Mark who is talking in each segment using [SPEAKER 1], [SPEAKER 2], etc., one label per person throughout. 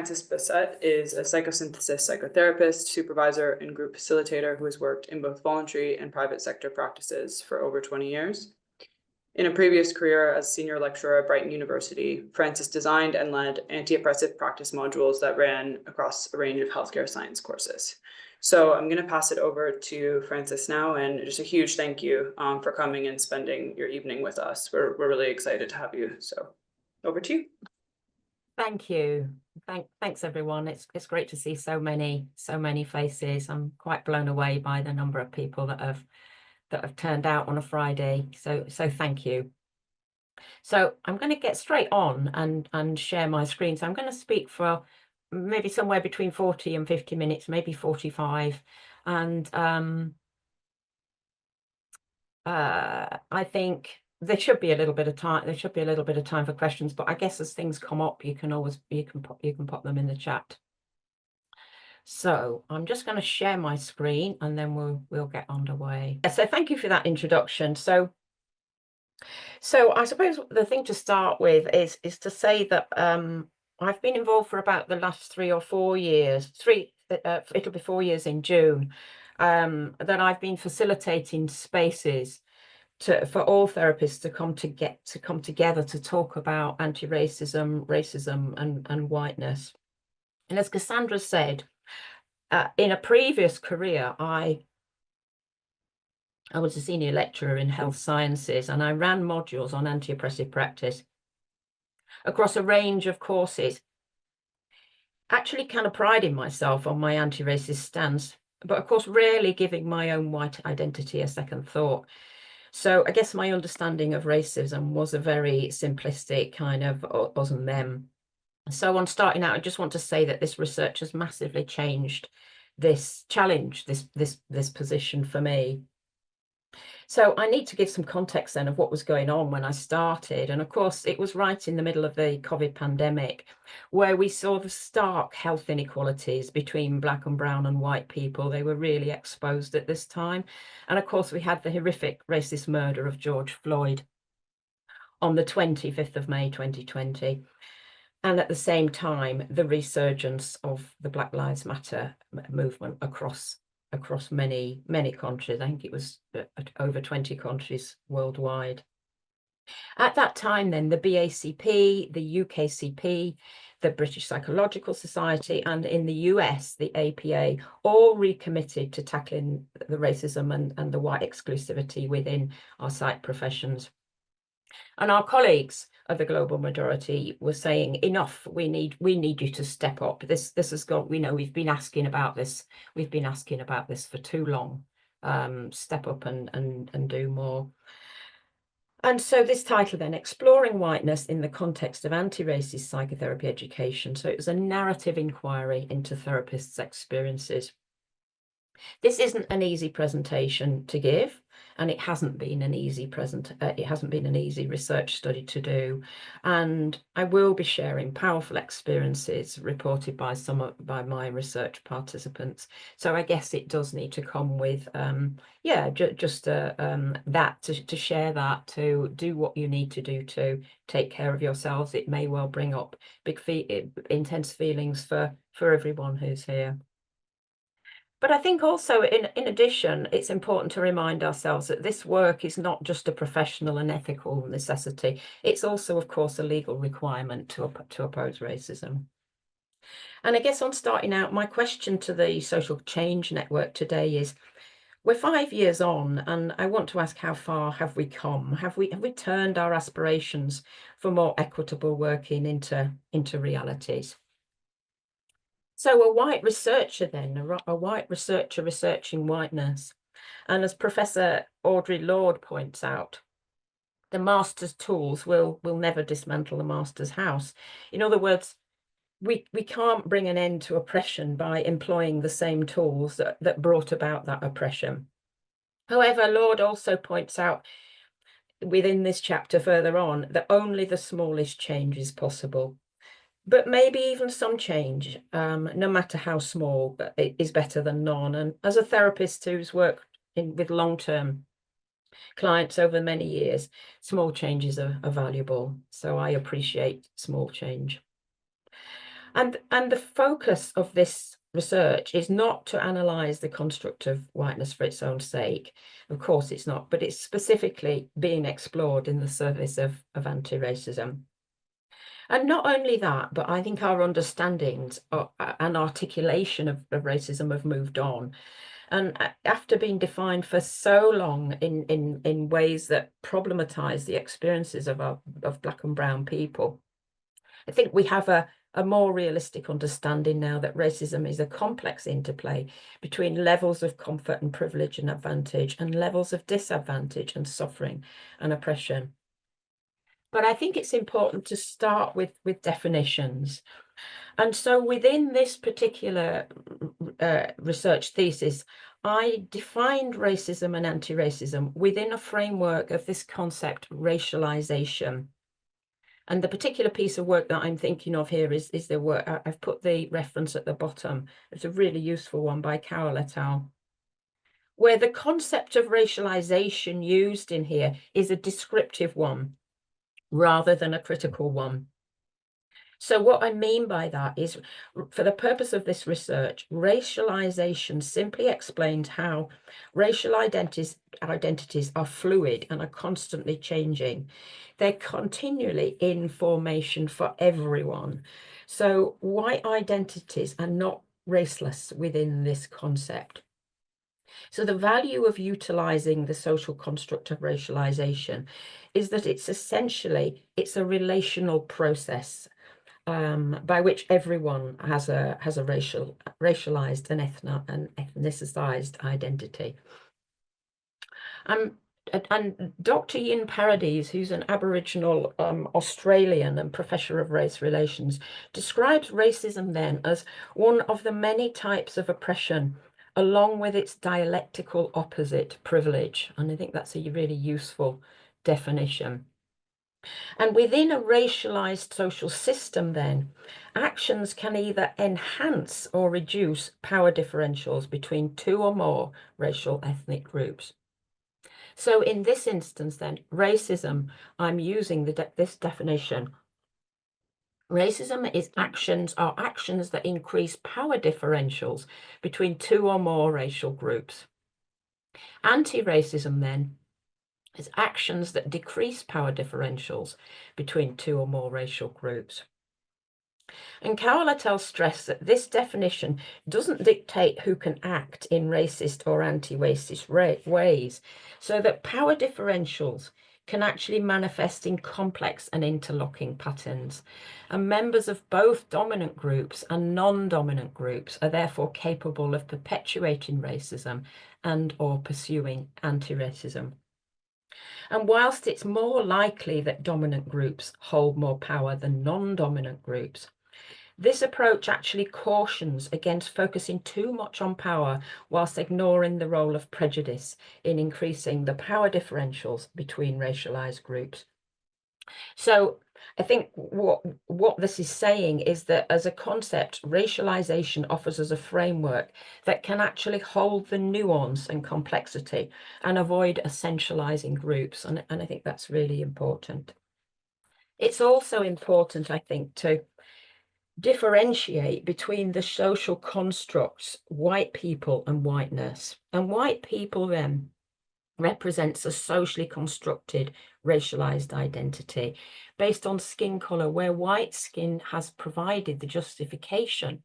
[SPEAKER 1] Frances Basset is a psychosynthesis psychotherapist, supervisor, and group facilitator who has worked in both voluntary and private sector practices for over 20 years. In a previous career as senior lecturer at Brighton University, Frances designed and led anti-oppressive practice modules that ran across a range of healthcare science courses. So I'm going to pass it over to Frances now, and just a huge thank you for coming and spending your evening with us. We're really excited to have you. So over to you.
[SPEAKER 2] Thank you. Thanks everyone. It's great to see so many faces. I'm quite blown away by the number of people that have turned out on a Friday. So thank you. So I'm going to get straight on and share my screen. So I'm going to speak for maybe somewhere between 40 and 50 minutes, maybe 45. And I think there should be a little bit of time. There should be a little bit of time for questions, but I guess as things come up, you can pop them in the chat. So I'm just going to share my screen and then we'll get underway. So thank you for that introduction. So I suppose the thing to start with is to say that I've been involved for about the last 3 or 4 years. It'll be 4 years in June. That I've been facilitating spaces for all therapists to come together to talk about anti-racism, racism, and whiteness. And as Cassandra said, in a previous career, I was a senior lecturer in health sciences, and I ran modules on anti-oppressive practice across a range of courses, actually kind of priding myself on my anti-racist stance, but of course rarely giving my own white identity a second thought. So I guess my understanding of racism was a very simplistic kind of us and them. So on starting out, I just want to say that this research has massively changed this position for me. So I need to give some context then of what was going on when I started. And of course, it was right in the middle of the COVID pandemic, where we saw the stark health inequalities between Black and brown and white people. They were really exposed at this time. And of course, we had the horrific racist murder of George Floyd on the 25th of May, 2020. And at the same time, the resurgence of the Black Lives Matter movement across many countries. I think it was over 20 countries worldwide. At that time then, the BACP, the UKCP, the British Psychological Society, and in the US, the APA, all recommitted to tackling the racism and the white exclusivity within our psych professions. And our colleagues of the global majority were saying, enough, we need you to step up. This has got, we've been asking about this. We've been asking about this for too long. Step up and do more. And so this title then, Exploring Whiteness in the Context of Anti-Racist Psychotherapy Education. So it was a narrative inquiry into therapists' experiences. This isn't an easy presentation to give, and it hasn't been an easy research study to do. And I will be sharing powerful experiences reported by my research participants. So I guess it does need to come with that to share that, to do what you need to do to take care of yourselves. It may well bring up intense feelings for everyone who's here. But I think also, in addition, it's important to remind ourselves that this work is not just a professional and ethical necessity. It's also, of course, a legal requirement to oppose racism. And I guess on starting out, my question to the Social Change Network today is, we're 5 years on, and I want to ask, how far have we come? Have we turned our aspirations for more equitable working into realities? So a white researcher then, a white researcher researching whiteness. And as Professor Audre Lorde points out, the master's tools will never dismantle the master's house. In other words, we can't bring an end to oppression by employing the same tools that brought about that oppression. However, Lorde also points out within this chapter further on that only the smallest change is possible. But maybe even some change, no matter how small, is better than none. And as a therapist who's worked with long-term clients over many years, small changes are valuable. So I appreciate small change. And the focus of this research is not to analyze the construct of whiteness for its own sake. Of course it's not, but it's specifically being explored in the service of anti-racism. And not only that, but I think our understandings and articulation of racism have moved on. And after being defined for so long in ways that problematize the experiences of Black and brown people, I think we have a more realistic understanding now that racism is a complex interplay between levels of comfort and privilege and advantage and levels of disadvantage and suffering and oppression. But I think it's important to start with definitions. And so within this particular research thesis, I defined racism and anti-racism within a framework of this concept, racialization. And the particular piece of work that I'm thinking of here is the work, I've put the reference at the bottom. It's a really useful one by Carroll et al., where the concept of racialization used in here is a descriptive one rather than a critical one. So what I mean by that is, for the purpose of this research, racialization simply explains how racial identities are fluid and are constantly changing. They're continually in formation for everyone. So white identities are not raceless within this concept. So the value of utilizing the social construct of racialization is that it's a relational process by which everyone has a racialized and ethnicized identity. And Dr. Yin Paradies, who's an Aboriginal Australian and professor of race relations, describes racism then as one of the many types of oppression, along with its dialectical opposite, privilege. And I think that's a really useful definition. And within a racialized social system, then, actions can either enhance or reduce power differentials between two or more racial ethnic groups. So in this instance, then, racism, I'm using this definition. Racism are actions that increase power differentials between two or more racial groups. Anti-racism, then, is actions that decrease power differentials between two or more racial groups. And Carroll et al. Stress that this definition doesn't dictate who can act in racist or anti-racist ways, so that power differentials can actually manifest in complex and interlocking patterns. And members of both dominant groups and non-dominant groups are therefore capable of perpetuating racism and or pursuing anti-racism. And whilst it's more likely that dominant groups hold more power than non-dominant groups, this approach actually cautions against focusing too much on power whilst ignoring the role of prejudice in increasing the power differentials between racialized groups. So I think what this is saying is that as a concept, racialization offers us a framework that can actually hold the nuance and complexity and avoid essentializing groups. And I think that's really important. It's also important, I think, to differentiate between the social constructs, white people and whiteness. And white people then represents a socially constructed racialized identity based on skin color, where white skin has provided the justification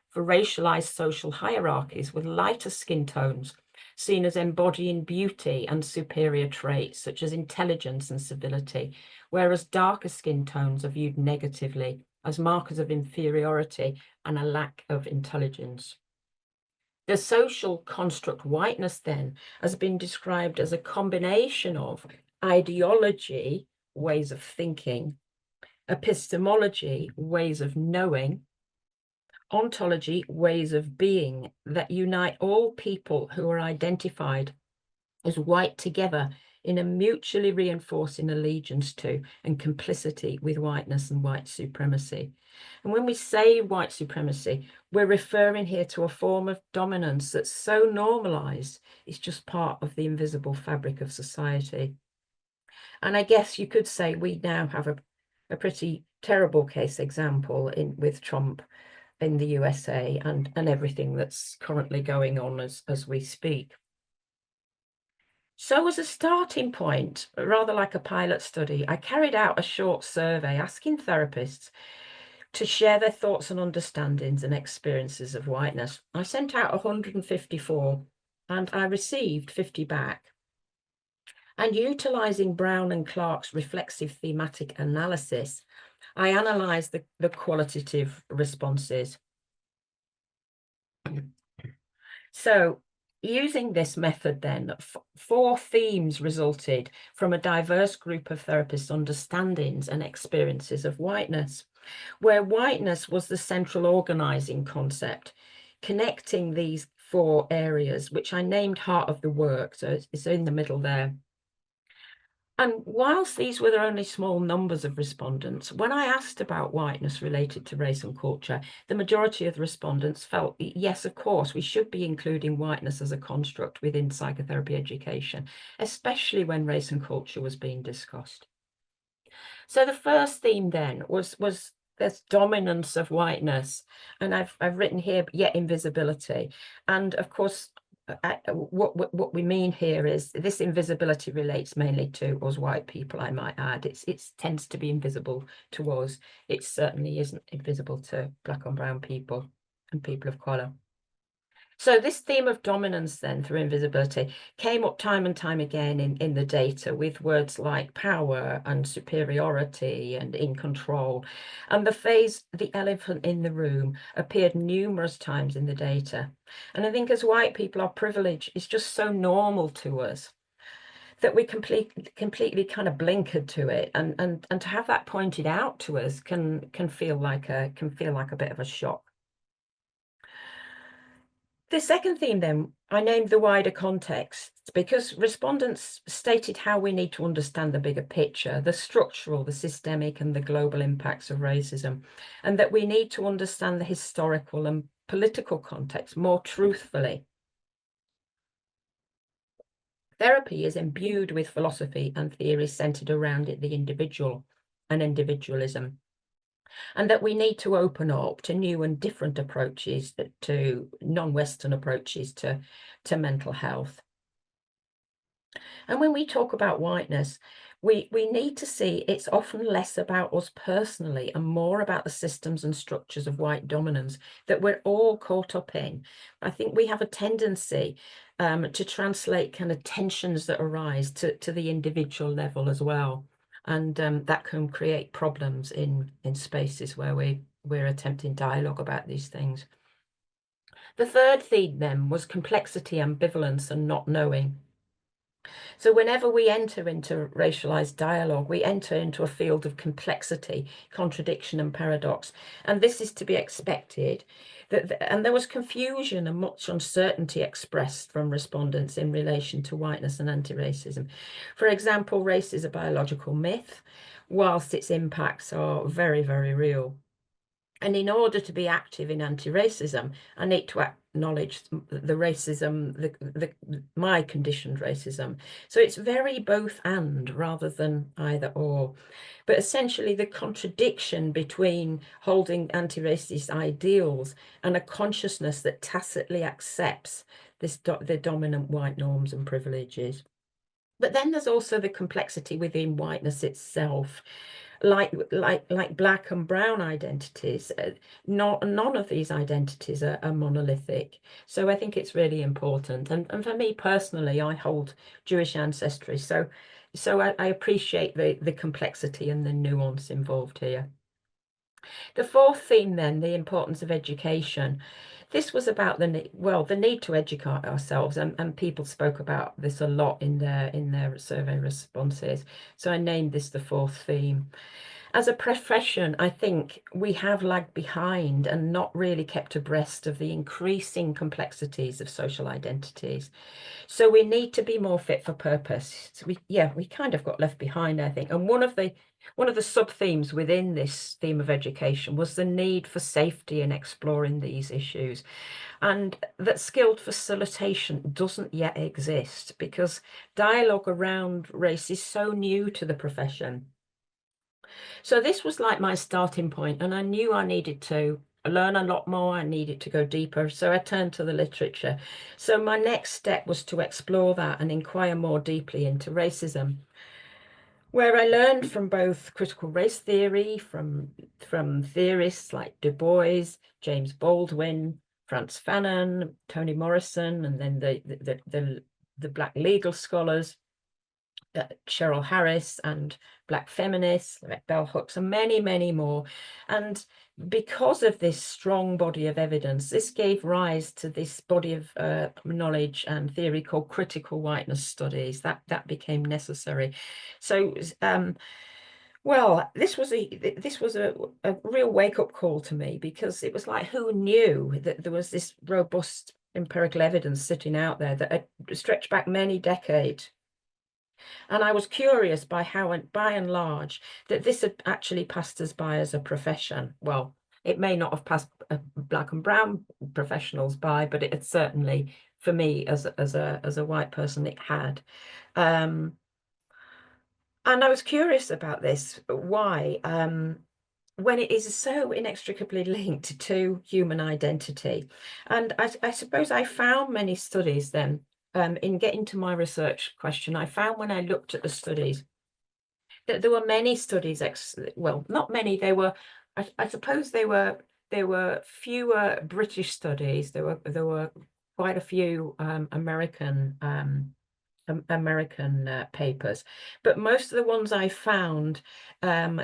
[SPEAKER 2] for racialized social hierarchies, with lighter skin tones seen as embodying beauty and superior traits such as intelligence and civility, whereas darker skin tones are viewed negatively as markers of inferiority and a lack of intelligence. The social construct whiteness then has been described as a combination of ideology, ways of thinking, epistemology, ways of knowing, ontology, ways of being, that unite all people who are identified as white together in a mutually reinforcing allegiance to and complicity with whiteness and white supremacy. And when we say white supremacy, we're referring here to a form of dominance that's so normalized, it's just part of the invisible fabric of society. And I guess you could say we now have a pretty terrible case example with Trump in the USA and everything that's currently going on as we speak. So as a starting point, rather like a pilot study, I carried out a short survey asking therapists to share their thoughts and understandings and experiences of whiteness. I sent out 154 and I received 50 back. And utilising Brown and Clark's reflexive thematic analysis, I analysed the qualitative responses. So using this method then, 4 themes resulted from a diverse group of therapists' understandings and experiences of whiteness, where whiteness was the central organising concept, connecting these 4 areas, which I named heart of the work, so it's in the middle there. And whilst these were only small numbers of respondents, when I asked about whiteness related to race and culture, the majority of the respondents felt, yes, of course, we should be including whiteness as a construct within psychotherapy education, especially when race and culture was being discussed. So the first theme then was this dominance of whiteness, and I've written here, yet invisibility. And of course, what we mean here is this invisibility relates mainly to us white people, I might add. It tends to be invisible to us. It certainly isn't invisible to Black and brown people and people of colour. So this theme of dominance then through invisibility came up time and time again in the data with words like power and superiority and in control. And the phrase, the elephant in the room, appeared numerous times in the data. And I think as white people, our privilege is just so normal to us that we completely kind of blinkered to it. And to have that pointed out to us can feel like a bit of a shock. The second theme then, I named the wider context because respondents stated how we need to understand the bigger picture, the structural, the systemic and the global impacts of racism, and that we need to understand the historical and political context more truthfully. Therapy is imbued with philosophy and theories centered around it, the individual and individualism. And that we need to open up to new and different approaches, to non-Western approaches to mental health. And when we talk about whiteness, we need to see it's often less about us personally and more about the systems and structures of white dominance that we're all caught up in. I think we have a tendency to translate kind of tensions that arise to the individual level as well. And that can create problems in spaces where we're attempting dialogue about these things. The third theme then was complexity, ambivalence, and not knowing. So whenever we enter into racialized dialogue, we enter into a field of complexity, contradiction, and paradox. And this is to be expected. And there was confusion and much uncertainty expressed from respondents in relation to whiteness and anti-racism. For example, race is a biological myth, whilst its impacts are very, very real. And in order to be active in anti-racism, I need to acknowledge the racism, my conditioned racism. So it's very both and rather than either or. But essentially the contradiction between holding anti-racist ideals and a consciousness that tacitly accepts the dominant white norms and privileges. But then there's also the complexity within whiteness itself. Like Black and brown identities, none of these identities are monolithic. So I think it's really important. And for me personally, I hold Jewish ancestry. So I appreciate the complexity and the nuance involved here. The fourth theme then, the importance of education. This was about the need to educate ourselves, and people spoke about this a lot in their survey responses. So I named this the fourth theme. As a profession, I think we have lagged behind and not really kept abreast of the increasing complexities of social identities. So we need to be more fit for purpose. So we kind of got left behind, I think. And one of the sub-themes within this theme of education was the need for safety in exploring these issues, and that skilled facilitation doesn't yet exist because dialogue around race is so new to the profession. So this was like my starting point, and I knew I needed to learn a lot more. I needed to go deeper. So I turned to the literature. So my next step was to explore that and inquire more deeply into racism, where I learned from both critical race theory, from theorists like Du Bois, James Baldwin, Frantz Fanon, Toni Morrison, and then the Black legal scholars, Cheryl Harris, and Black feminists like Bell Hooks, and many, many more. And because of this strong body of evidence, this gave rise to this body of knowledge and theory called critical whiteness studies. That became necessary. So well, this was a real wake-up call to me, because it was like, who knew that there was this robust empirical evidence sitting out there that had stretched back many decades. And I was curious by how, by and large, that this had actually passed us by as a profession. Well, it may not have passed Black and brown professionals by, but it had certainly, for me as a white person, it had. And I was curious about this. Why? When it is so inextricably linked to human identity. And I suppose I found many studies then, in getting to my research question, I found when I looked at the studies that there were many studies, well, not many, I suppose there were fewer British studies, there were quite a few American papers, but most of the ones I found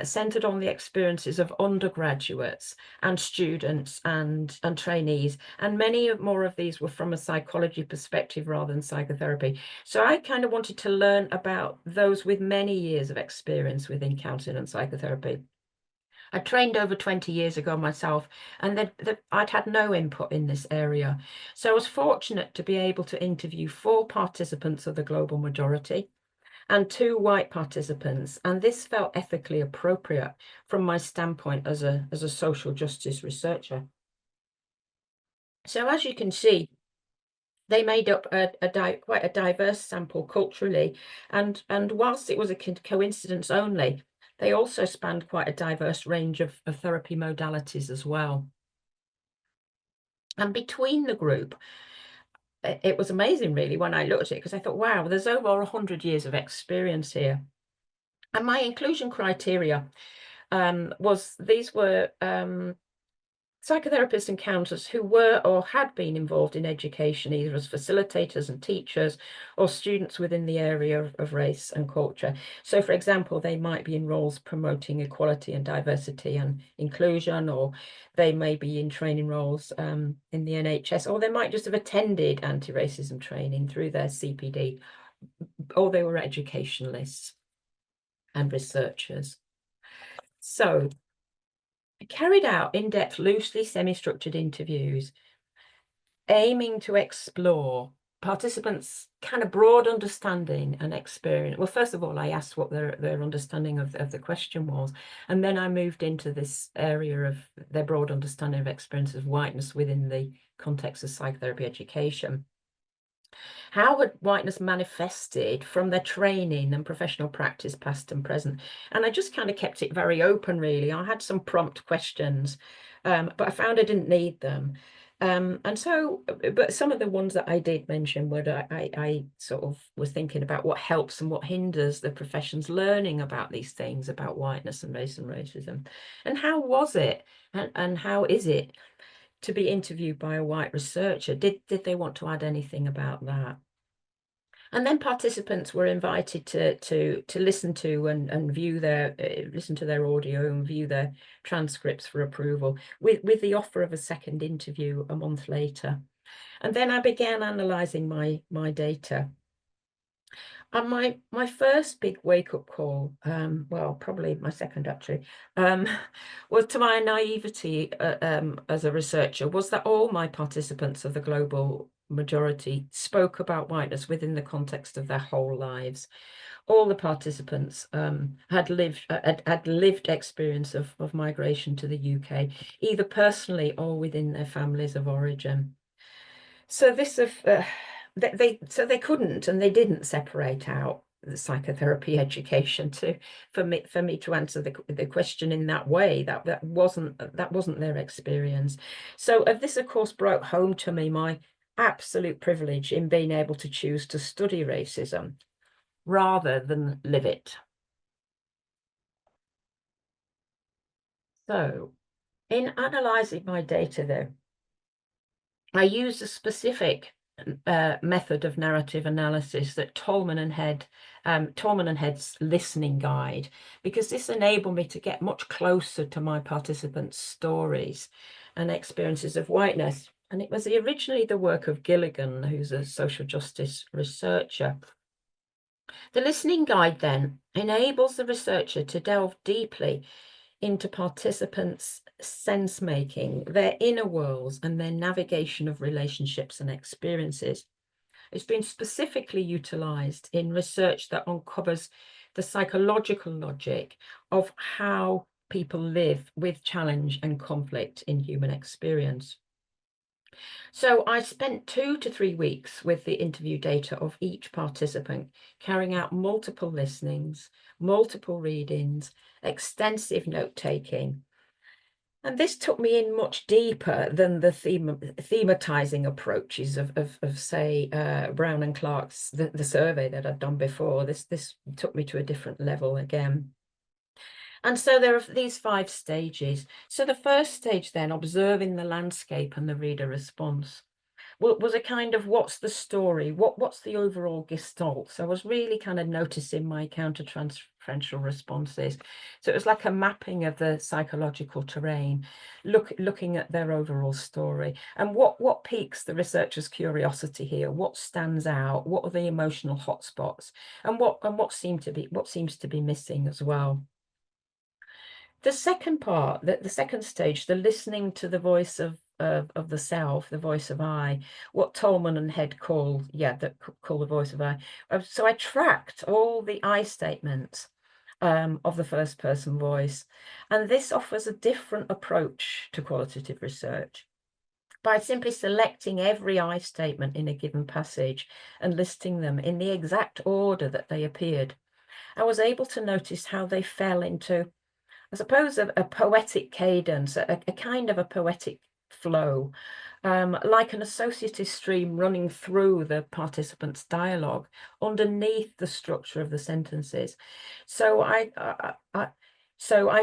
[SPEAKER 2] centered on the experiences of undergraduates and students and trainees, and many more of these were from a psychology perspective rather than psychotherapy. So I kind of wanted to learn about those with many years of experience within counseling and psychotherapy. I trained over 20 years ago myself, and I'd had no input in this area. So I was fortunate to be able to interview 4 participants of the global majority and 2 white participants. And this felt ethically appropriate from my standpoint as a social justice researcher. So as you can see, they made up quite a diverse sample culturally, and whilst it was a coincidence only, they also spanned quite a diverse range of therapy modalities as well. And between the group, it was amazing really when I looked at it, because I thought, wow, there's over 100 years of experience here. And my inclusion criteria these were psychotherapists and counselors who were or had been involved in education, either as facilitators and teachers or students within the area of race and culture. So, for example, they might be in roles promoting equality and diversity and inclusion, or they may be in training roles in the NHS, or they might just have attended anti-racism training through their CPD, or they were educationalists and researchers. So I carried out in-depth, loosely semi-structured interviews aiming to explore participants' kind of broad understanding and experience. Well, first of all, I asked what their understanding of the question was, and then I moved into this area of their broad understanding of experience of whiteness within the context of psychotherapy education. How had whiteness manifested from their training and professional practice, past and present? And I just kind of kept it very open, really. I had some prompt questions, but I found I didn't need them. And so, but some of the ones that I did mention were that I sort of was thinking about what helps and what hinders the profession's learning about these things, about whiteness and race and racism. And how was it, and how is it to be interviewed by a white researcher? Did they want to add anything about that? And then participants were invited to listen to and view their listen to their audio and view their transcripts for approval, with the offer of a second interview a month later. And then I began analysing my data. And my first big wake-up call, well, probably my second actually, was to my naivety as a researcher, was that all my participants of the global majority spoke about whiteness within the context of their whole lives. All the participants had lived experience of migration to the UK, either personally or within their families of origin. So this they couldn't and they didn't separate out the psychotherapy education for me to answer the question in that way. That wasn't their experience. So this of course brought home to me my absolute privilege in being able to choose to study racism rather than live it. So in analysing my data though, I used a specific method of narrative analysis that Tolman and Head's listening guide, because this enabled me to get much closer to my participants' stories and experiences of whiteness. And it was originally the work of Gilligan, who's a social justice researcher. The listening guide then enables the researcher to delve deeply into participants' sense-making, their inner worlds, and their navigation of relationships and experiences. It's been specifically utilised in research that uncovers the psychological logic of how people live with challenge and conflict in human experience. So I spent 2 to 3 weeks with the interview data of each participant, carrying out multiple listenings, multiple readings, extensive note-taking. And this took me in much deeper than the thematizing approaches of say, Brown and Clark's, the survey that I'd done before. This took me to a different level again. And so there are these 5 stages. So the first stage then, observing the landscape and the reader response, was a kind of, what's the story? What's the overall gestalt? So I was really kind of noticing my counter-transferential responses. So it was like a mapping of the psychological terrain, looking at their overall story. And what piques the researcher's curiosity here? What stands out? What are the emotional hotspots? And what seems to be missing as well? The second part, the second stage, the listening to the voice of the self, the voice of I, what Tolman and Head call the voice of I. So I tracked all the I statements of the first person voice, and this offers a different approach to qualitative research. By simply selecting every I statement in a given passage and listing them in the exact order that they appeared, I was able to notice how they fell into, I suppose, a poetic cadence, a kind of a poetic flow, like an associative stream running through the participants' dialogue underneath the structure of the sentences. So I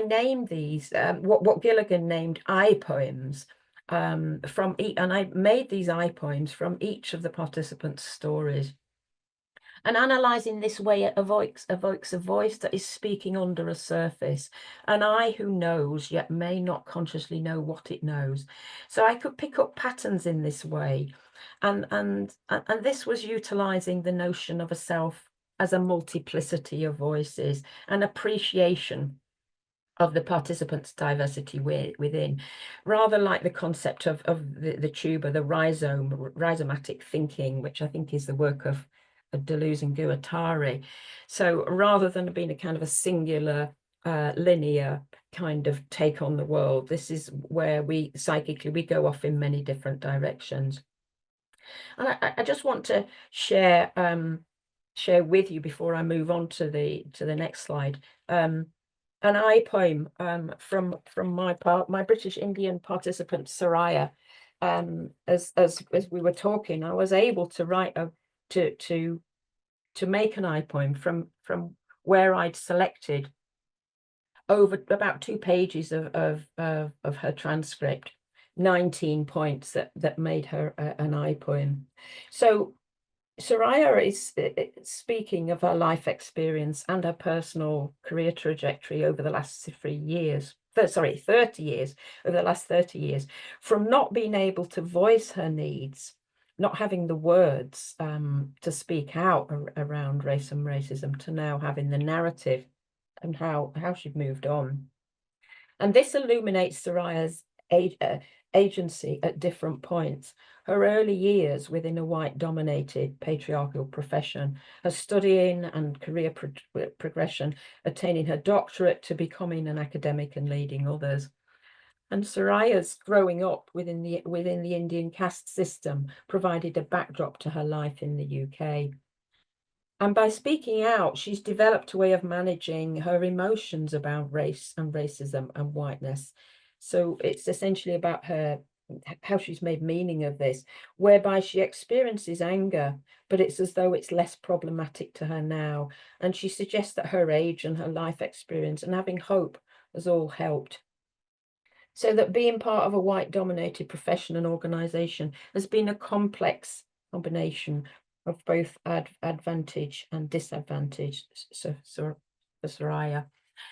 [SPEAKER 2] named these what Gilligan named I poems and I made these I poems from each of the participants' stories. And analysing this way evokes a voice that is speaking under a surface, an I who knows yet may not consciously know what it knows. So I could pick up patterns in this way, and this was utilising the notion of a self as a multiplicity of voices, an appreciation of the participants' diversity within, rather like the concept of the tuba, the rhizomatic thinking, which I think is the work of Deleuze and Guattari. So rather than being a kind of a singular, linear kind of take on the world, this is where we psychically go off in many different directions. And I just want to share with you before I move on to the next slide. An I poem from my British Indian participant Soraya. As we were talking, I was able to write to make an I poem from where I'd selected over about 2 pages of her transcript, 19 points that made her an I poem. So Soraya is speaking of her life experience and her personal career trajectory over the last 30 years, over the last 30 years, from not being able to voice her needs, not having the words to speak out around race and racism, to now having the narrative and how she'd moved on. And this illuminates Soraya's agency at different points. Her early years within a white-dominated patriarchal profession, her studying and career progression, attaining her doctorate to becoming an academic and leading others. And Soraya's growing up within the Indian caste system provided a backdrop to her life in the UK. And by speaking out, she's developed a way of managing her emotions about race and racism and whiteness. So it's essentially about how she's made meaning of this, whereby she experiences anger, but it's as though it's less problematic to her now. And she suggests that her age and her life experience and having hope has all helped. So that being part of a white-dominated profession and organization has been a complex combination of both advantage and disadvantage. For Soraya.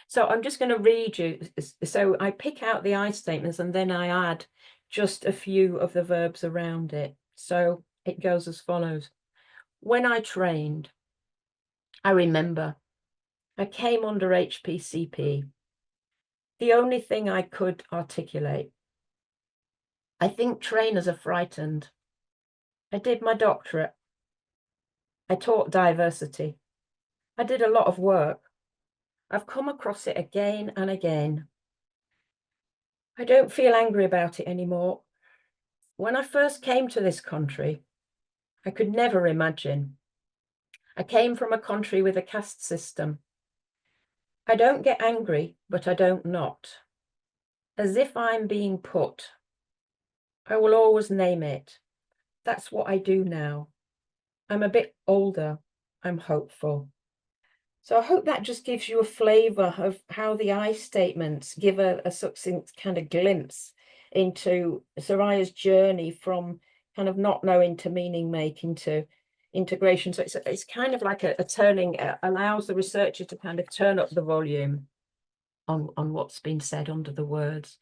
[SPEAKER 2] So I'm just going to read you. So I pick out the I statements and then I add just a few of the verbs around it. So it goes as follows. When I trained, I remember I came under HPCP. The only thing I could articulate. I think trainers are frightened. I did my doctorate. I taught diversity. I did a lot of work. I've come across it again and again. I don't feel angry about it anymore. When I first came to this country, I could never imagine. I came from a country with a caste system. I don't get angry, but I don't not. As if I'm being put. I will always name it. That's what I do now. I'm a bit older. I'm hopeful. So I hope that just gives you a flavour of how the I statements give a succinct kind of glimpse into Soraya's journey from kind of not knowing to meaning making to integration. So it's kind of like a turning, allows the researcher to kind of turn up the volume on what's been said under the words.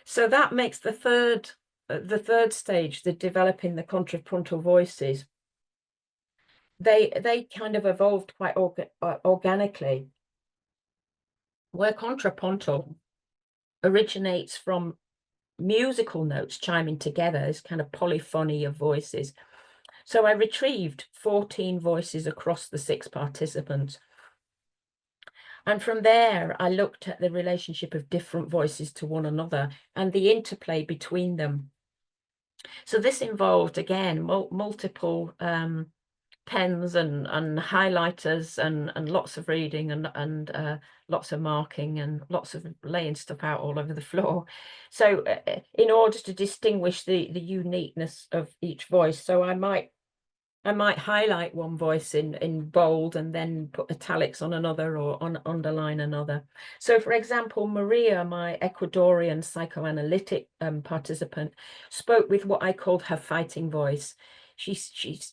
[SPEAKER 2] So that makes the third stage, the developing the contrapuntal voices. They kind of evolved quite organically, where contrapuntal originates from musical notes chiming together, this kind of polyphony of voices. So I retrieved 14 voices across the 6 participants. And from there, I looked at the relationship of different voices to one another and the interplay between them. So this involved, again, multiple pens and highlighters and lots of reading and lots of marking and lots of laying stuff out all over the floor. So in order to distinguish the uniqueness of each voice, so I might highlight one voice in bold and then put italics on another or underline another. So for example, Maria, my Ecuadorian psychoanalytic participant, spoke with what I called her fighting voice.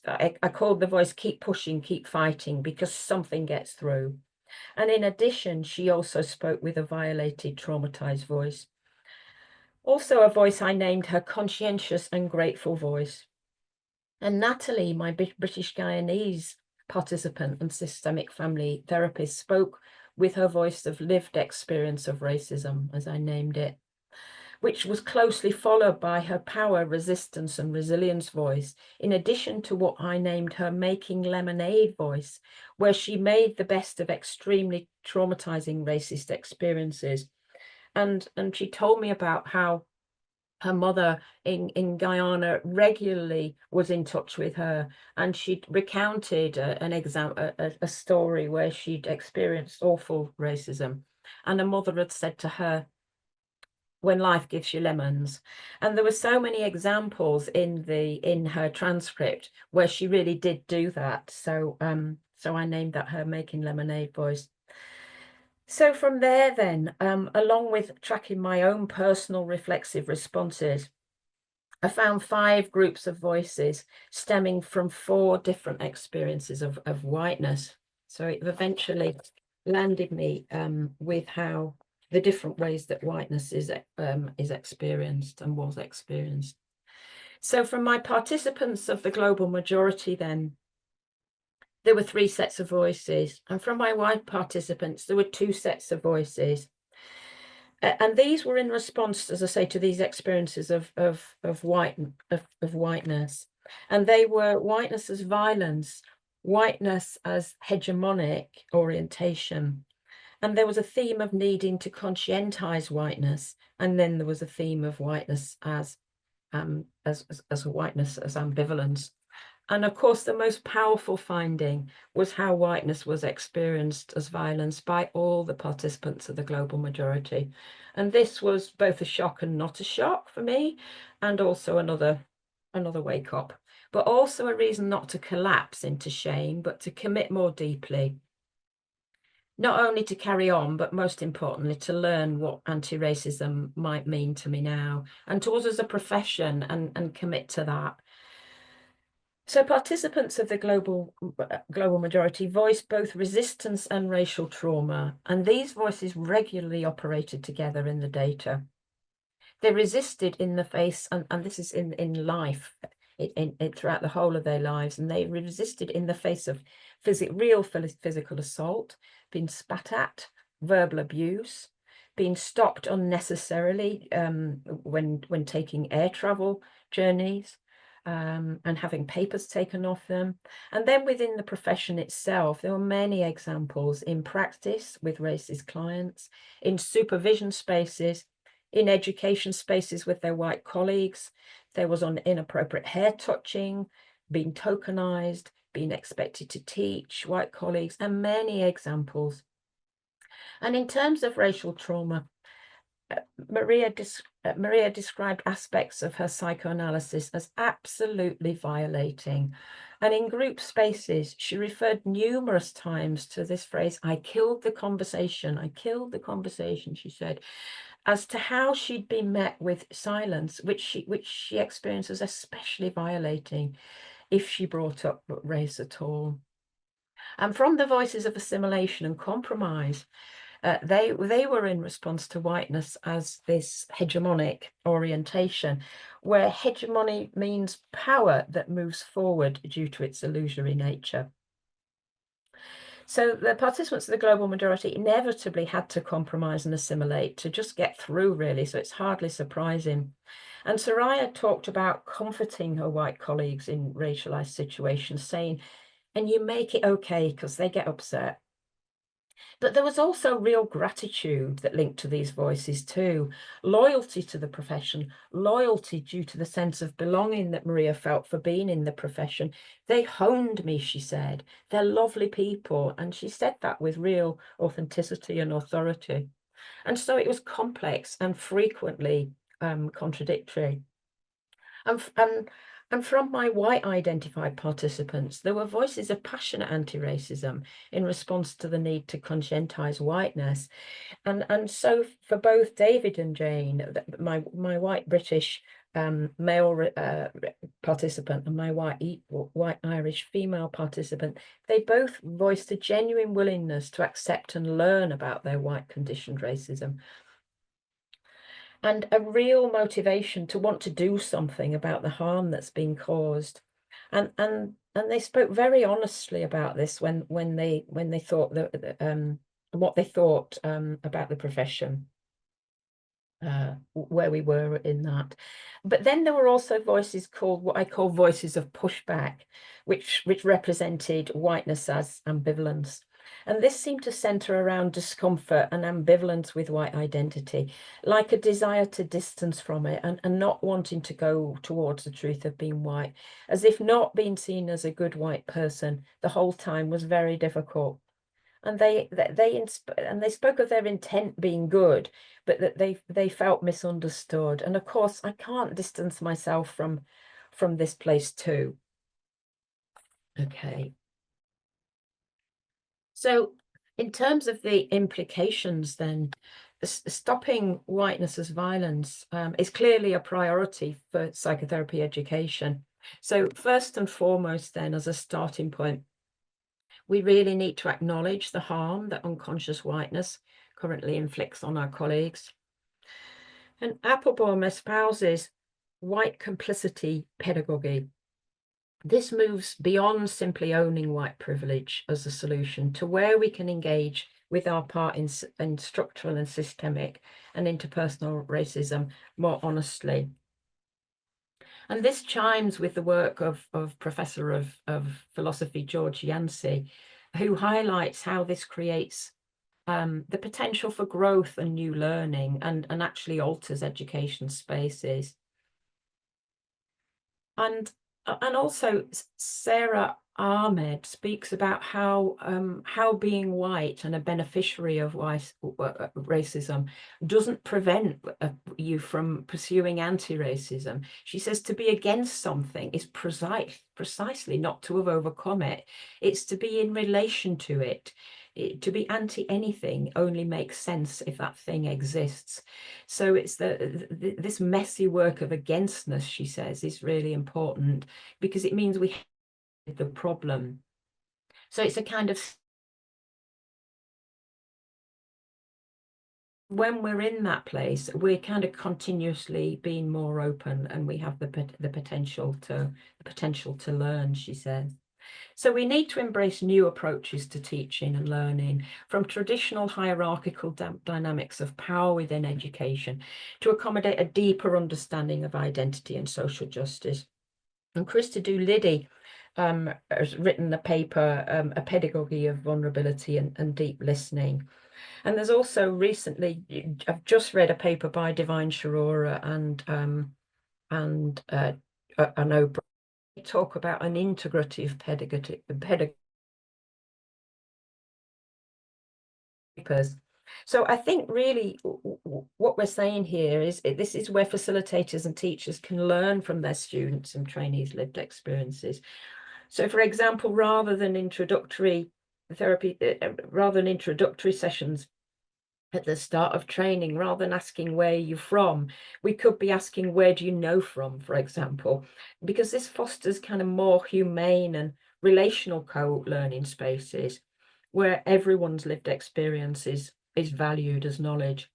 [SPEAKER 2] I called the voice keep pushing, keep fighting, because something gets through. And in addition, she also spoke with a violated, traumatized voice. Also a voice I named her conscientious and grateful voice. And Natalie, my British Guyanese participant and systemic family therapist, spoke with her voice of lived experience of racism, as I named it, which was closely followed by her power, resistance, and resilience voice, in addition to what I named her making lemonade voice, where she made the best of extremely traumatizing racist experiences. And she told me about how her mother in Guyana regularly was in touch with her, and she'd recounted a story where she'd experienced awful racism, and her mother had said to her, when life gives you lemons. And there were so many examples in her transcript where she really did do that. So I named that her making lemonade voice. So from there then, along with tracking my own personal reflexive responses, I found 5 groups of voices stemming from 4 different experiences of whiteness. So it eventually landed me with how the different ways that whiteness is experienced and was experienced. So from my participants of the global majority then, there were 3 sets of voices, and from my white participants, there were 2 sets of voices. And these were in response, as I say, to these experiences of whiteness. And they were whiteness as violence, whiteness as hegemonic orientation. And there was a theme of needing to conscientize whiteness. And then there was a theme of whiteness as whiteness as ambivalence. And of course, the most powerful finding was how whiteness was experienced as violence by all the participants of the global majority. And this was both a shock and not a shock for me, and also another wake up, but also a reason not to collapse into shame, but to commit more deeply. Not only to carry on, but most importantly, to learn what anti-racism might mean to me now, and to us as a profession, and commit to that. So participants of the global majority voiced both resistance and racial trauma, and these voices regularly operated together in the data. They resisted in the face, and this is in life, throughout the whole of their lives, and they resisted in the face of real physical assault, being spat at, verbal abuse, being stopped unnecessarily when taking air travel journeys, and having papers taken off them. And then within the profession itself, there were many examples in practice with racist clients, in supervision spaces, in education spaces with their white colleagues. There was on inappropriate hair touching, being tokenized, being expected to teach white colleagues, and many examples. And in terms of racial trauma, Maria described aspects of her psychoanalysis as absolutely violating. And in group spaces, she referred numerous times to this phrase, I killed the conversation, she said, as to how she'd been met with silence, which she experienced as especially violating if she brought up race at all. And from the voices of assimilation and compromise, they were in response to whiteness as this hegemonic orientation, where hegemony means power that moves forward due to its illusory nature. So the participants of the global majority inevitably had to compromise and assimilate to just get through, really, so it's hardly surprising. And Soraya talked about comforting her white colleagues in racialized situations, saying, and you make it okay, because they get upset. But there was also real gratitude that linked to these voices too. Loyalty to the profession, loyalty due to the sense of belonging that Maria felt for being in the profession. They honed me, she said. They're lovely people. And she said that with real authenticity and authority. And so it was complex and frequently contradictory. And from my white identified participants, there were voices of passionate anti-racism in response to the need to conscientize whiteness. And so for both David and Jane, my white British male participant and my white Irish female participant, they both voiced a genuine willingness to accept and learn about their white conditioned racism, and a real motivation to want to do something about the harm that's been caused. And they spoke very honestly about this when they thought that what they thought about the profession, where we were in that. But then there were also voices called what I call voices of pushback, which represented whiteness as ambivalence. And this seemed to center around discomfort and ambivalence with white identity, like a desire to distance from it and not wanting to go towards the truth of being white, as if not being seen as a good white person the whole time was very difficult. And they spoke of their intent being good, but that they felt misunderstood. And of course, I can't distance myself from this place too. Okay. So in terms of the implications then, stopping whiteness as violence is clearly a priority for psychotherapy education. So first and foremost then, as a starting point, we really need to acknowledge the harm that unconscious whiteness currently inflicts on our colleagues. And Applebaum espouses white complicity pedagogy. This moves beyond simply owning white privilege as a solution to where we can engage with our part in structural and systemic and interpersonal racism more honestly. And this chimes with the work of Professor of Philosophy George Yancey, who highlights how this creates the potential for growth and new learning and actually alters education spaces. And And also Sarah Ahmed speaks about how being white and a beneficiary of racism doesn't prevent you from pursuing anti-racism. She says to be against something is precisely not to have overcome it. It's to be in relation to it. To be anti anything only makes sense if that thing exists. So it's this messy work of againstness, she says, is really important because it means we have the problem. So it's a kind of, when we're in that place, we're kind of continuously being more open, and we have the potential to learn, she says. So we need to embrace new approaches to teaching and learning, from traditional hierarchical dynamics of power within education to accommodate a deeper understanding of identity and social justice. And Krista Doolittle has written the paper, A Pedagogy of Vulnerability and Deep Listening. And there's also recently, I've just read a paper by Divine Sharora and O'Brien, talk about an integrative pedagogy. So I think really what we're saying here is this is where facilitators and teachers can learn from their students and trainees' lived experiences. So for example, rather than introductory sessions at the start of training, rather than asking where you're from, we could be asking where do you know from, for example, because this fosters kind of more humane and relational co-learning spaces where everyone's lived experience is valued as knowledge,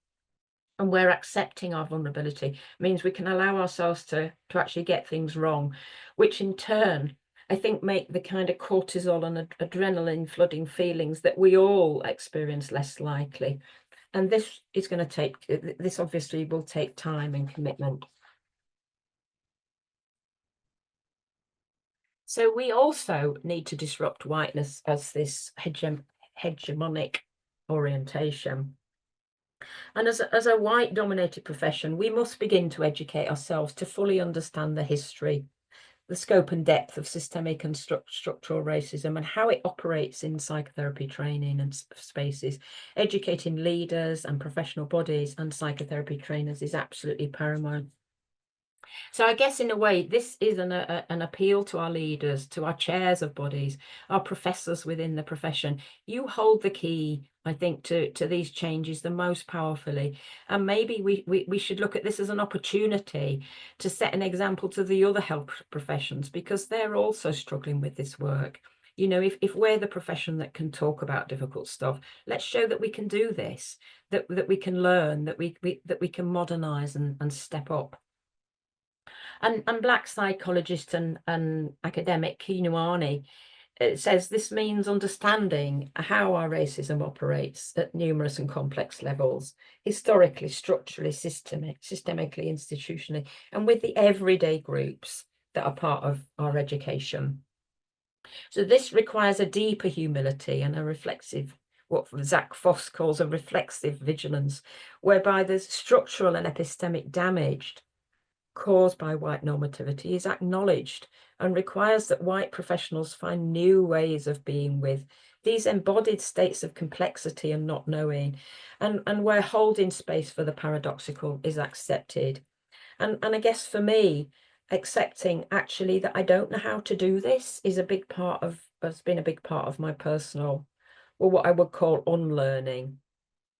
[SPEAKER 2] and where accepting our vulnerability means we can allow ourselves to actually get things wrong, which in turn I think make the kind of cortisol and adrenaline flooding feelings that we all experience less likely. And this is going to take, this obviously will take time and commitment. So we also need to disrupt whiteness as this hegemonic orientation. And as a white dominated profession, we must begin to educate ourselves to fully understand the history, the scope and depth of systemic and structural racism, and how it operates in psychotherapy training and spaces. Educating leaders and professional bodies and psychotherapy trainers is absolutely paramount. So I guess in a way, this is an appeal to our leaders, to our chairs of bodies, our professors within the profession. You hold the key, I think, to these changes the most powerfully. And maybe we should look at this as an opportunity to set an example to the other health professions, because they're also struggling with this work. You know, if we're the profession that can talk about difficult stuff, let's show that we can do this, that we can learn, that we can modernize and step up. And Black psychologist and academic Kinuani says this means understanding how our racism operates at numerous and complex levels, historically, structurally, systemically, institutionally, and with the everyday groups that are part of our education. So this requires a deeper humility and a reflexive, what Zach Foss calls a reflexive vigilance, whereby there's structural and epistemic damage caused by white normativity is acknowledged, and requires that white professionals find new ways of being with these embodied states of complexity and not knowing, and where holding space for the paradoxical is accepted. And I guess for me, accepting actually that I don't know how to do this is has been a big part of my personal, well, what I would call unlearning.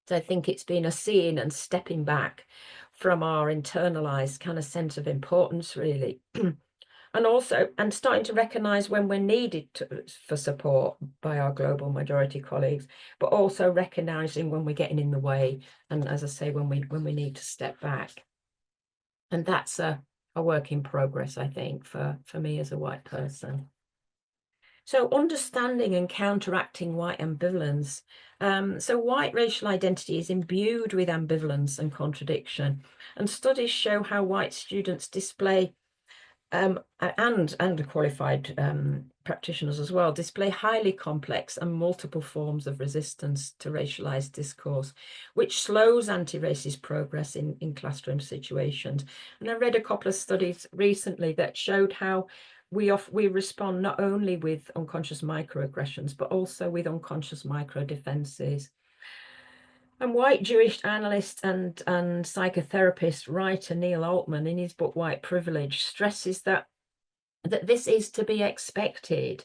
[SPEAKER 2] So I think it's been a seeing and stepping back from our internalized kind of sense of importance, really. And also, and starting to recognize when we're needed for support by our global majority colleagues, but also recognizing when we're getting in the way. And as I say, when we need to step back. And that's a work in progress, I think, for me as a white person. So understanding and counteracting white ambivalence. So white racial identity is imbued with ambivalence and contradiction. And studies show how white students display, and qualified practitioners as well, display highly complex and multiple forms of resistance to racialized discourse, which slows anti-racist progress in classroom situations. And I read a couple of studies recently that showed how we respond not only with unconscious microaggressions, but also with unconscious micro defenses. And white Jewish analyst and psychotherapist writer Neil Altman, in his book White Privilege, stresses that this is to be expected,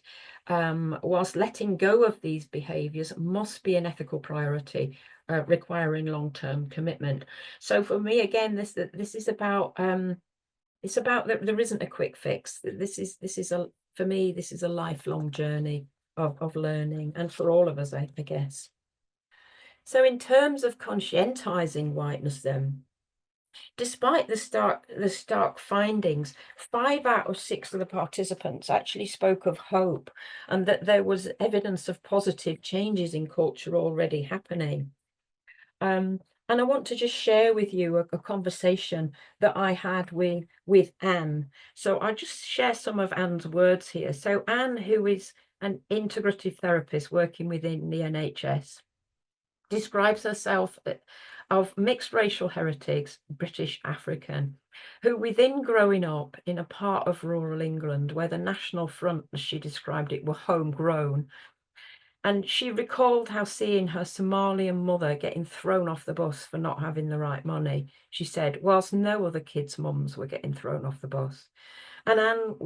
[SPEAKER 2] whilst letting go of these behaviours must be an ethical priority, requiring long-term commitment. So for me, again, this is about it's about that there isn't a quick fix. This is for me, this is a lifelong journey of learning, and for all of us, I guess. So in terms of conscientizing whiteness, then, despite the stark findings, 5 out of 6 of the participants actually spoke of hope, and that there was evidence of positive changes in culture already happening. And I want to just share with you a conversation that I had with Anne. So I'll just share some of Anne's words here. So Anne, who is an integrative therapist working within the NHS, describes herself of mixed racial heritage, British African, who within growing up in a part of rural England where the National Front, as she described it, were homegrown. And she recalled how seeing her Somalian mother getting thrown off the bus for not having the right money, she said, whilst no other kids' mums were getting thrown off the bus. And Anne,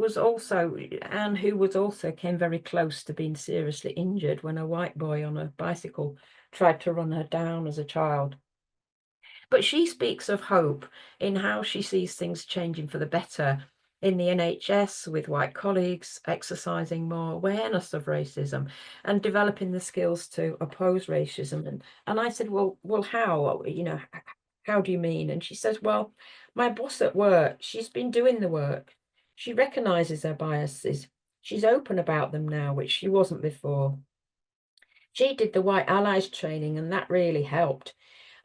[SPEAKER 2] who was also came very close to being seriously injured when a white boy on a bicycle tried to run her down as a child. But she speaks of hope in how she sees things changing for the better in the NHS, with white colleagues exercising more awareness of racism and developing the skills to oppose racism. And I said, well, how? How do you mean? And she says, well, my boss at work, she's been doing the work. She recognizes her biases. She's open about them now, which she wasn't before. She did the White Allies training, and that really helped.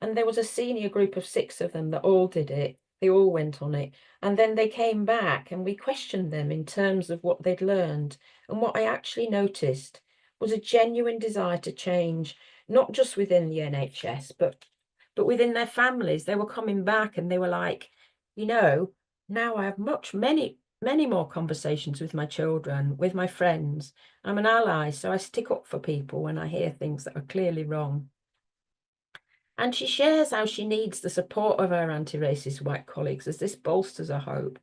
[SPEAKER 2] And there was a senior group of 6 of them that all did it. They all went on it. And then they came back and we questioned them in terms of what they'd learned. And what I actually noticed was a genuine desire to change, not just within the NHS, but within their families. They were coming back and they were like, now I have many more conversations with my children, with my friends. I'm an ally, so I stick up for people when I hear things that are clearly wrong. And she shares how she needs the support of her anti-racist white colleagues, as this bolsters her hope.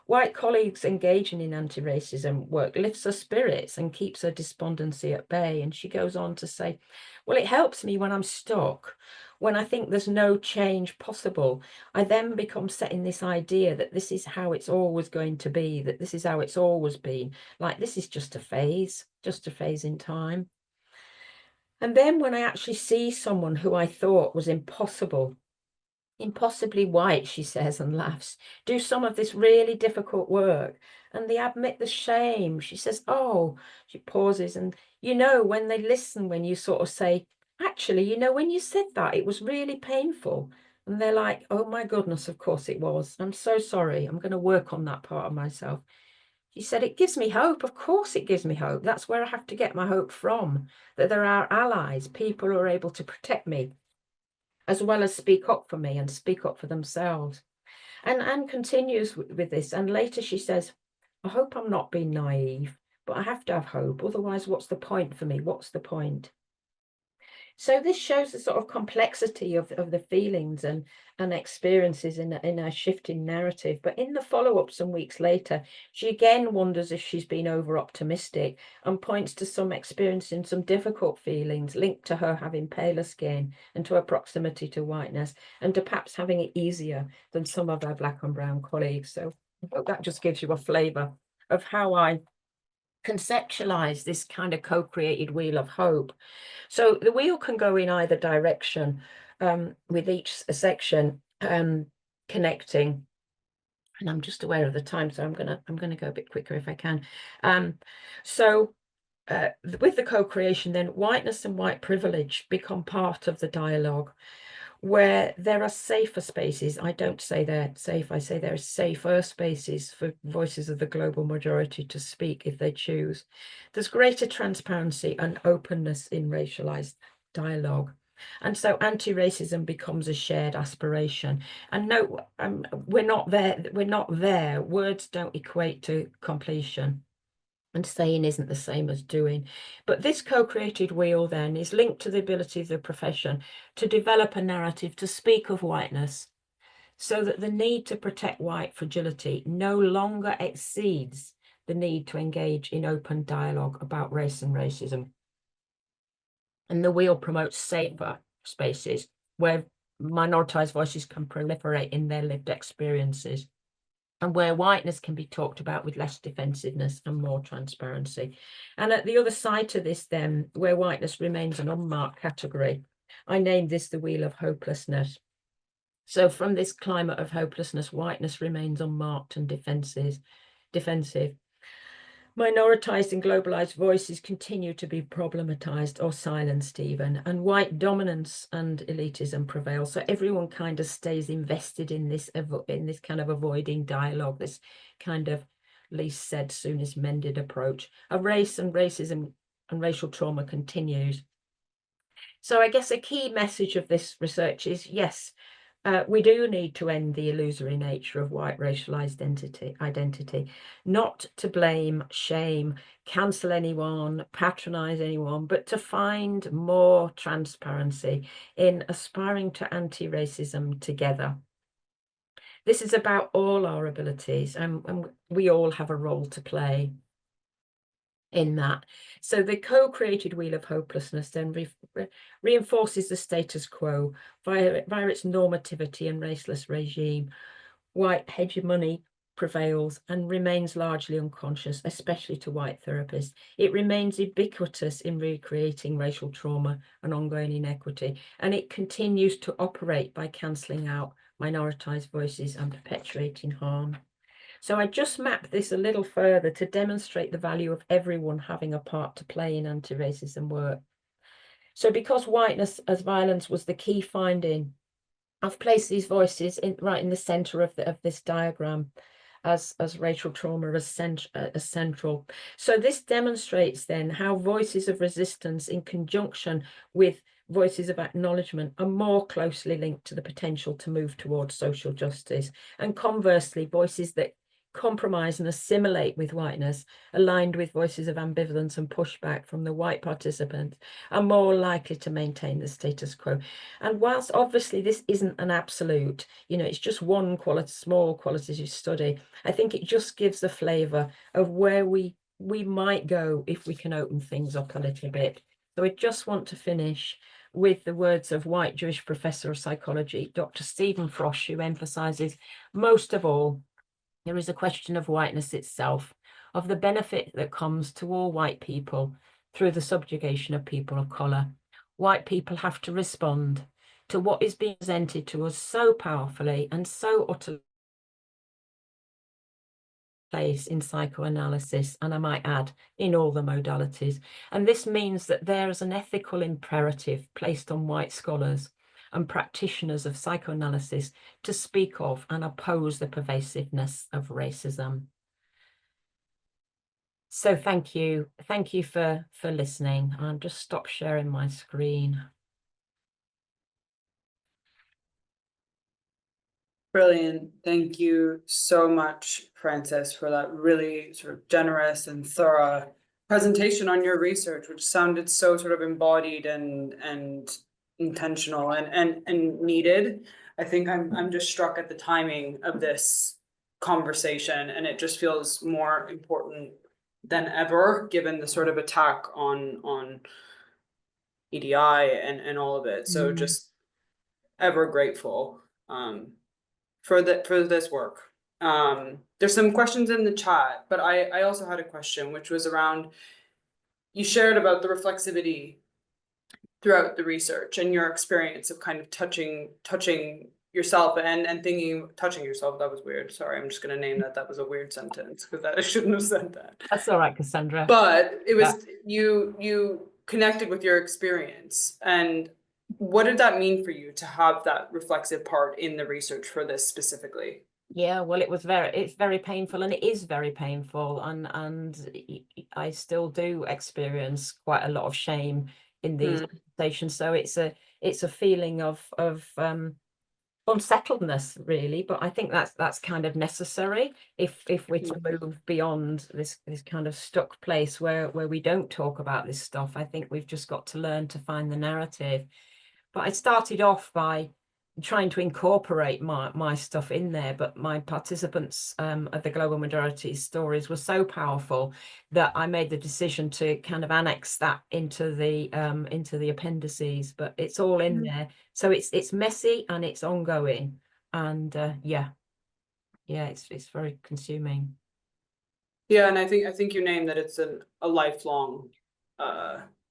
[SPEAKER 2] White colleagues engaging in anti-racism work lifts her spirits and keeps her despondency at bay. And she goes on to say, well, it helps me when I'm stuck, when I think there's no change possible. I then become set in this idea that this is how it's always going to be, that this is how it's always been. Like, this is just a phase in time. And then when I actually see someone who I thought was impossibly white, she says and laughs, do some of this really difficult work, and they admit the shame. She says, oh, she pauses, and when they listen, when you sort of say, actually, when you said that, it was really painful. And they're like, oh my goodness, of course it was. I'm so sorry. I'm going to work on that part of myself. She said, it gives me hope. Of course it gives me hope. That's where I have to get my hope from, that there are allies, people who are able to protect me, as well as speak up for me and speak up for themselves. And Anne continues with this. And later she says, I hope I'm not being naive, but I have to have hope. Otherwise, what's the point for me? What's the point? So this shows the sort of complexity of the feelings and experiences in a shifting narrative. But in the follow-up some weeks later, she again wonders if she's been over-optimistic and points to some experiencing some difficult feelings linked to her having paler skin and to her proximity to whiteness, and to perhaps having it easier than some of her Black and brown colleagues. So I hope that just gives you a flavour of how I conceptualize this kind of co-created wheel of hope. So the wheel can go in either direction, with each section connecting. And I'm just aware of the time, so I'm gonna go a bit quicker if I can. With the co-creation, then whiteness and white privilege become part of the dialogue, where there are safer spaces. I don't say they're safe, I say there are safer spaces for voices of the global majority to speak if they choose. There's greater transparency and openness in racialized dialogue. And so anti-racism becomes a shared aspiration. And no, we're not there. Words don't equate to completion. And saying isn't the same as doing. But this co-created wheel then is linked to the ability of the profession to develop a narrative to speak of whiteness, so that the need to protect white fragility no longer exceeds the need to engage in open dialogue about race and racism. And the wheel promotes safer spaces where minoritized voices can proliferate in their lived experiences, and where whiteness can be talked about with less defensiveness and more transparency. And at the other side to this then, where whiteness remains an unmarked category, I named this the wheel of hopelessness. So from this climate of hopelessness, whiteness remains unmarked and defensive. Minoritized and globalized voices continue to be problematized or silenced even, and white dominance and elitism prevail. So everyone kind of stays invested in this kind of avoiding dialogue, this kind of least said, soonest mended approach. A race and racism and racial trauma continues. So I guess a key message of this research is, yes, we do need to end the illusory nature of white racial identity, not to blame, shame, cancel anyone, patronize anyone, but to find more transparency in aspiring to anti-racism together. This is about all our abilities, and we all have a role to play in that. So the co-created wheel of hopelessness then reinforces the status quo via its normativity and raceless regime. White hegemony prevails and remains largely unconscious, especially to white therapists. It remains ubiquitous in recreating racial trauma and ongoing inequity, and it continues to operate by cancelling out minoritized voices and perpetuating harm. So I just mapped this a little further to demonstrate the value of everyone having a part to play in anti-racism work. So because whiteness as violence was the key finding, I've placed these voices right in the center of this diagram as racial trauma as central. So this demonstrates then how voices of resistance in conjunction with voices of acknowledgement are more closely linked to the potential to move towards social justice. And conversely, voices that compromise and assimilate with whiteness, aligned with voices of ambivalence and pushback from the white participants, are more likely to maintain the status quo. And whilst obviously this isn't an absolute, it's just one small qualitative study, I think it just gives a flavour of where we might go if we can open things up a little bit. So I just want to finish with the words of white Jewish professor of psychology, Dr. Stephen Frosch, who emphasises, most of all, there is a question of whiteness itself, of the benefit that comes to all white people through the subjugation of people of colour. White people have to respond to what is being presented to us so powerfully and so utterly place in psychoanalysis, and I might add, in all the modalities. And this means that there is an ethical imperative placed on white scholars and practitioners of psychoanalysis to speak of and oppose the pervasiveness of racism. So thank you for listening. I'll just stop sharing my screen.
[SPEAKER 1] Brilliant. Thank you so much, Frances, for that really sort of generous and thorough presentation on your research, which sounded so sort of embodied and intentional and needed. I think I'm just struck at the timing of this conversation, and it just feels more important than ever, given the sort of attack on EDI and all of it. So just ever grateful for this work. There's some questions in the chat, but I also had a question, which was around, you shared about the reflexivity throughout the research and your experience of kind of touching yourself and thinking, touching yourself, that was weird. Sorry, I'm just going to name that was a weird sentence because I shouldn't have said that.
[SPEAKER 2] That's all right, Cassandra.
[SPEAKER 1] But it was, you connected with your experience, and what did that mean for you to have that reflexive part in the research for this specifically?
[SPEAKER 2] Yeah, well, it's very painful, and it is very painful, and I still do experience quite a lot of shame in these conversations. So it's a feeling of unsettledness, really, but I think that's kind of necessary if we're to move beyond this kind of stuck place where we don't talk about this stuff. I think we've just got to learn to find the narrative. But I started off by trying to incorporate my stuff in there, but my participants of the global majority stories were so powerful that I made the decision to kind of annex that into the appendices. But it's all in there, so it's messy and it's ongoing, and yeah, it's very consuming.
[SPEAKER 1] Yeah, and I think you named that it's a lifelong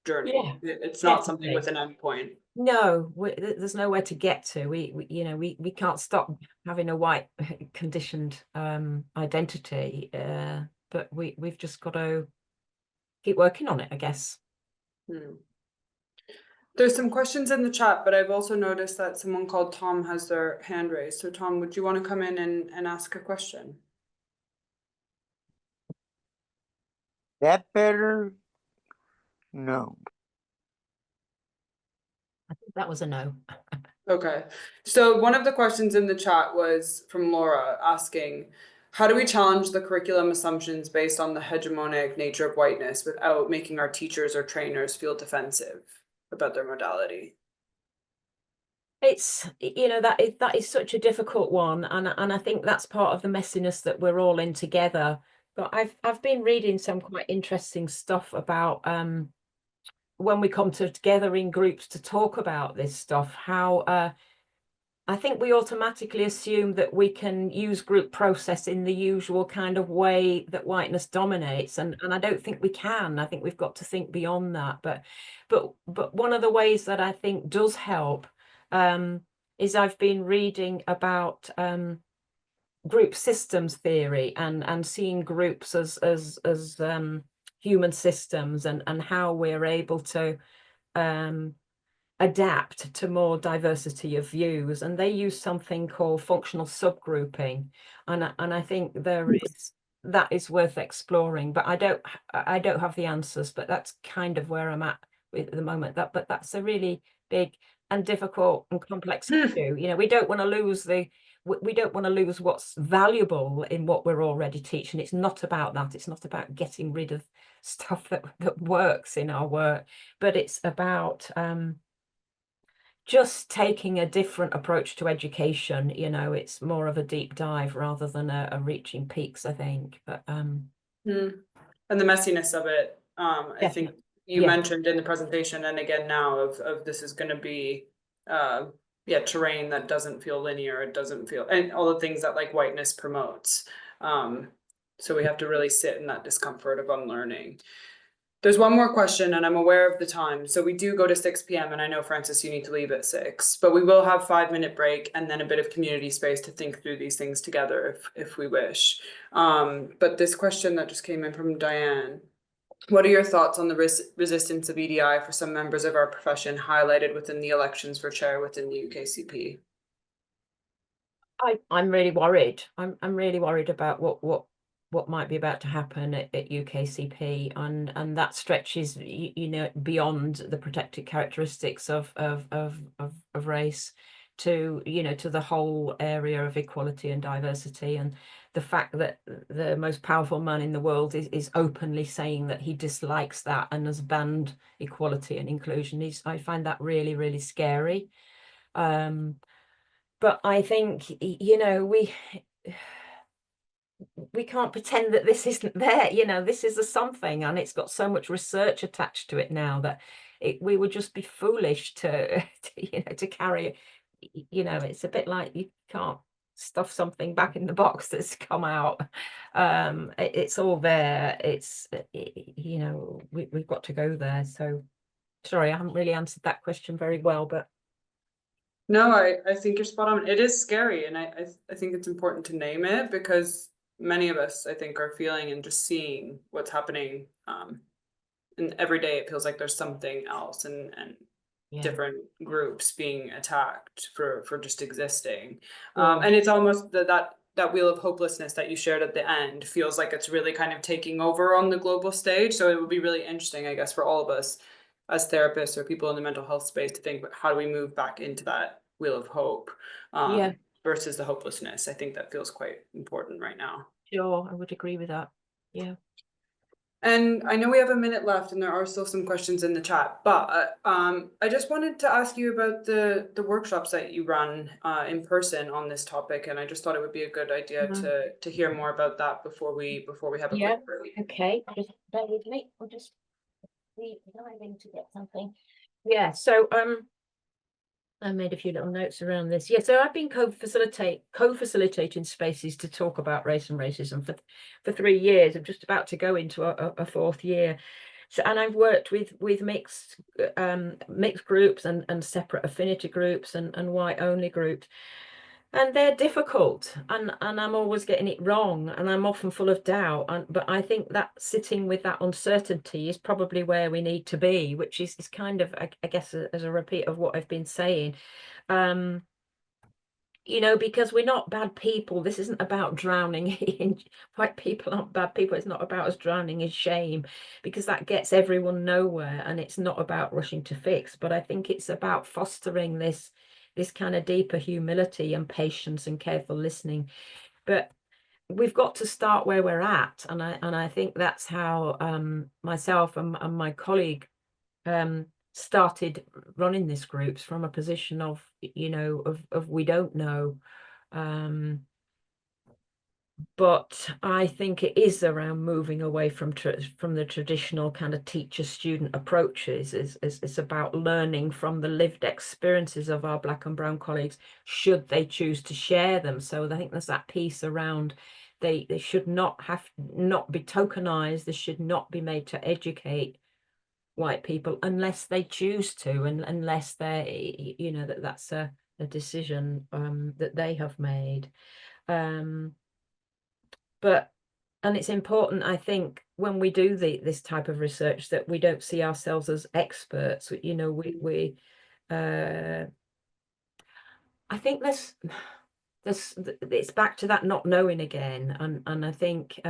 [SPEAKER 1] journey.
[SPEAKER 2] Yeah,
[SPEAKER 1] It's not something
[SPEAKER 2] definitely.
[SPEAKER 1] with an end point.
[SPEAKER 2] No, there's nowhere to get to. We can't stop having a white conditioned identity, but we've just got to keep working on it, I guess.
[SPEAKER 1] Hmm. There's some questions in the chat, but I've also noticed that someone called Tom has their hand raised. So Tom, would you want to come in and ask a question?
[SPEAKER 3] That better? No.
[SPEAKER 2] I think that was a no.
[SPEAKER 1] Okay, so one of the questions in the chat was from Laura asking, how do we challenge the curriculum assumptions based on the hegemonic nature of whiteness without making our teachers or trainers feel defensive about their modality?
[SPEAKER 2] It's that is such a difficult one, and I think that's part of the messiness that we're all in together. But I've been reading some quite interesting stuff about when we come together in groups to talk about this stuff, how I think we automatically assume that we can use group process in the usual kind of way that whiteness dominates, and I don't think we can. I think we've got to think beyond that. But one of the ways that I think does help is I've been reading about group systems theory and seeing groups as human systems, and how we're able to adapt to more diversity of views, and they use something called functional subgrouping, and I think that is worth exploring, but I don't have the answers, but that's kind of where I'm at at the moment. But that's a really big and difficult and complex issue. We don't want to lose we don't want to lose what's valuable in what we're already teaching. It's not about that. It's not about getting rid of stuff that works in our work, but it's about just taking a different approach to education. It's more of a deep dive rather than a reaching peaks, I think. But
[SPEAKER 1] And the messiness of it, I think you mentioned in the presentation and again now of this is going to be terrain that doesn't feel linear, it doesn't feel, and all the things that like whiteness promotes. So we have to really sit in that discomfort of unlearning. There's one more question, and I'm aware of the time. So we do go to 6 p.m. and I know, Frances, you need to leave at 6, but we will have 5-minute break and then a bit of community space to think through these things together if we wish. But this question that just came in from Diane, what are your thoughts on the resistance of EDI for some members of our profession highlighted within the elections for chair within the UKCP?
[SPEAKER 2] I'm really worried. I'm really worried about what might be about to happen at UKCP, and that stretches beyond the protected characteristics of race to to the whole area of equality and diversity, and the fact that the most powerful man in the world is openly saying that he dislikes that and has banned equality and inclusion. I find that really, really scary. But I think we can't pretend that this isn't there. This is a something, and it's got so much research attached to it now that we would just be foolish to to carry. It's a bit like you can't stuff something back in the box that's come out. It's all there. We've got to go there. So sorry, I haven't really answered that question very well, but
[SPEAKER 1] no, I think you're spot on. It is scary, and I think it's important to name it because many of us, I think, are feeling and just seeing what's happening. And every day it feels like there's something else and different groups being attacked for just existing. And it's almost that wheel of hopelessness that you shared at the end feels like it's really kind of taking over on the global stage. So it would be really interesting, I guess, for all of us as therapists or people in the mental health space to think, how do we move back into that wheel of hope,
[SPEAKER 2] Yeah.
[SPEAKER 1] versus the hopelessness. I think that feels quite important right now.
[SPEAKER 2] Sure, I would agree with that. Yeah.
[SPEAKER 1] And I know we have a minute left and there are still some questions in the chat, but I just wanted to ask you about the workshops that you run in person on this topic. And I just thought it would be a good idea to hear more about that before we have a
[SPEAKER 2] Yeah.
[SPEAKER 1] quick break.
[SPEAKER 2] Okay, just bear with me. I'll just be diving to get something. Yeah, so I made a few little notes around this. Yeah, so I've been co-facilitating spaces to talk about race and racism for 3 years. I'm just about to go into a 4th year. So, and I've worked with mixed groups and separate affinity groups and white only groups. And they're difficult, and I'm always getting it wrong, and I'm often full of doubt. But I think that sitting with that uncertainty is probably where we need to be, which is kind of, I guess, as a repeat of what I've been saying. You know, because we're not bad people. This isn't about drowning in white people aren't bad people. It's not about us drowning in shame, because that gets everyone nowhere, and it's not about rushing to fix. But I think it's about fostering this kind of deeper humility and patience and careful listening. But we've got to start where we're at, and I think that's how myself and my colleague started running these groups, from a position of, you know, of we don't know. But I think it is around moving away from the traditional kind of teacher-student approaches. It's about learning from the lived experiences of our Black and brown colleagues, should they choose to share them. So I think there's that piece around they should not be tokenized. They should not be made to educate white people unless they choose to, and unless they, you know, that's a decision that they have made. But, and it's important, I think, when we do this type of research, that we don't see ourselves as experts. You know, I think it's back to that not knowing again. And I think,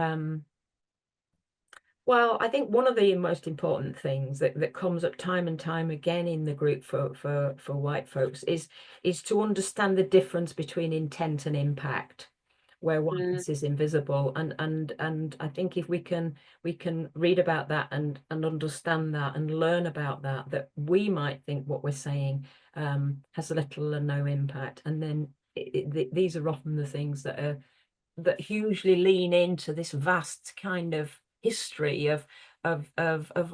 [SPEAKER 2] well, I think one of the most important things that comes up time and time again in the group for white folks is to understand the difference between intent and impact, where whiteness is invisible. And I think if we can read about that and understand that and learn about that we might think what we're saying has little or no impact. And then these are often the things that hugely lean into this vast kind of history of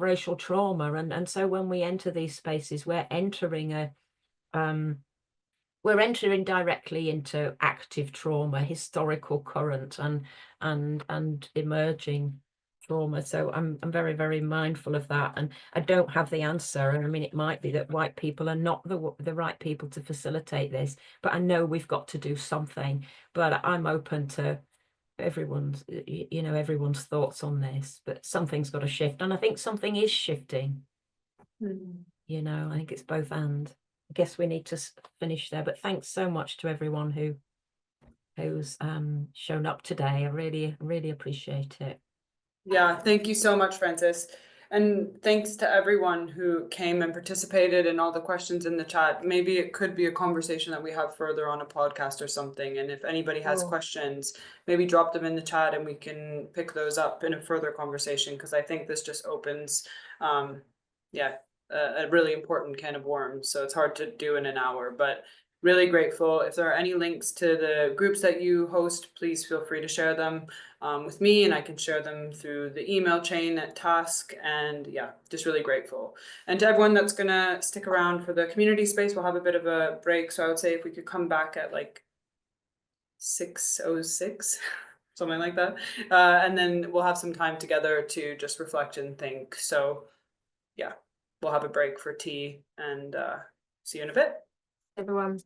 [SPEAKER 2] racial trauma. And so when we enter these spaces, we're entering directly into active trauma, historical current, and emerging trauma. So I'm very, very mindful of that, and I don't have the answer. I mean, it might be that white people are not the right people to facilitate this, but I know we've got to do something. But I'm open to everyone's thoughts on this, but something's got to shift, and I think something is shifting. You know, I think it's both and. I guess we need to finish there, but thanks so much to everyone who's shown up today. I really appreciate it.
[SPEAKER 1] Yeah, thank you so much, Frances. And thanks to everyone who came and participated in all the questions in the chat. Maybe it could be a conversation that we have further on a podcast or something. And if anybody has questions, maybe drop them in the chat and we can pick those up in a further conversation, because I think this just opens, a really important can of worms. So it's hard to do in an hour, but really grateful. If there are any links to the groups that you host, please feel free to share them with me, and I can share them through the email chain at Task. And yeah, just really grateful. And to everyone that's gonna stick around for the community space, we'll have a bit of a break. So I would say if we could come back at like 6:06, something like that. And then we'll have some time together to just reflect and think. So yeah, we'll have a break for tea, and see you in a bit.
[SPEAKER 2] Everyone.